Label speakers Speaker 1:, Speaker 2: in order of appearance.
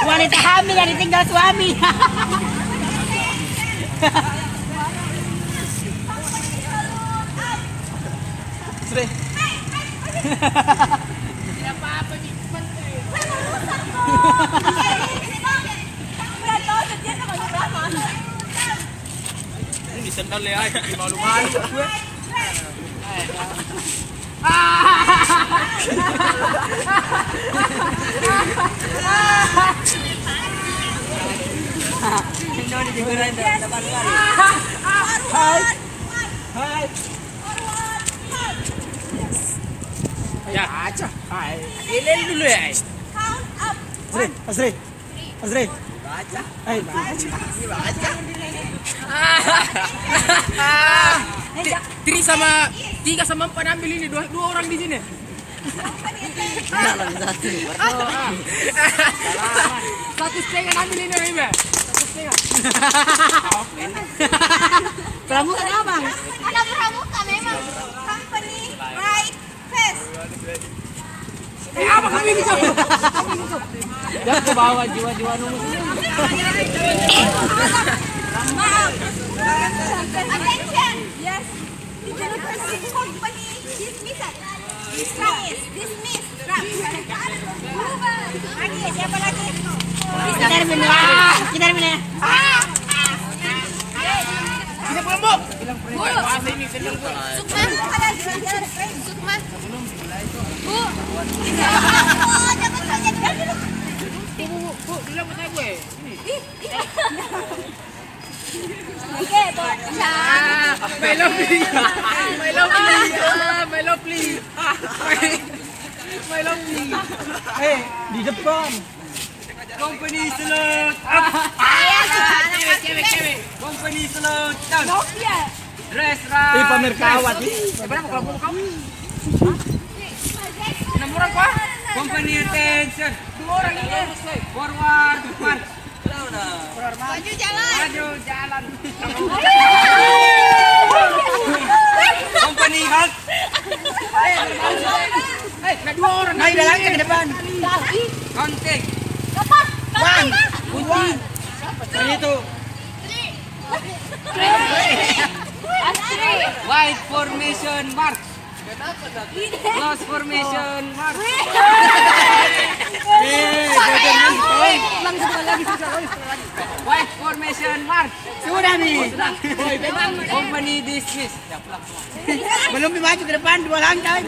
Speaker 1: Wanita hamil yang ditinggal suami.
Speaker 2: Sri.
Speaker 1: Tidak apa-apa nih.
Speaker 2: Ini disendal ya, malu-malu gue. Ya aja. Ilil dulu ya. Azri. Baca. Baca. Tri sama 3 sama 4 ambil ini dua orang di sini. Satu setengah ambil ini Ibe. Satu setengah.
Speaker 1: Pramuka apa, Bang?
Speaker 3: Ada pramuka memang. Company right face.
Speaker 2: Apa kami bisa? Jangan ke bawah jiwa-jiwa nunggu.
Speaker 3: Attention. Yes. Company dismissed. Dismiss. Lagi siapa lagi?
Speaker 1: Kita termina.
Speaker 2: Kita pulang, Bu. Bahasa ini sendal Bu.
Speaker 3: Sukma. Bu.
Speaker 2: Bu, dulu sama saya gue. Ini.
Speaker 3: Oke,
Speaker 2: My lovely. Hey, di depan. Company salute. Cewek. Company salute. Restaurant. Pamer kawat. Berapa kalau kamu? 6 orang kah? Company attention. 2 orang ini. Forward.
Speaker 3: Maju jalan.
Speaker 2: Company halt. Hey, 2 orang. Naik dalam ke depan. Counting. One. Itu. White formation mark. Close formation mark. White formation mark. Sudah nih. Company dismiss. Belum maju ke depan 2 langkah.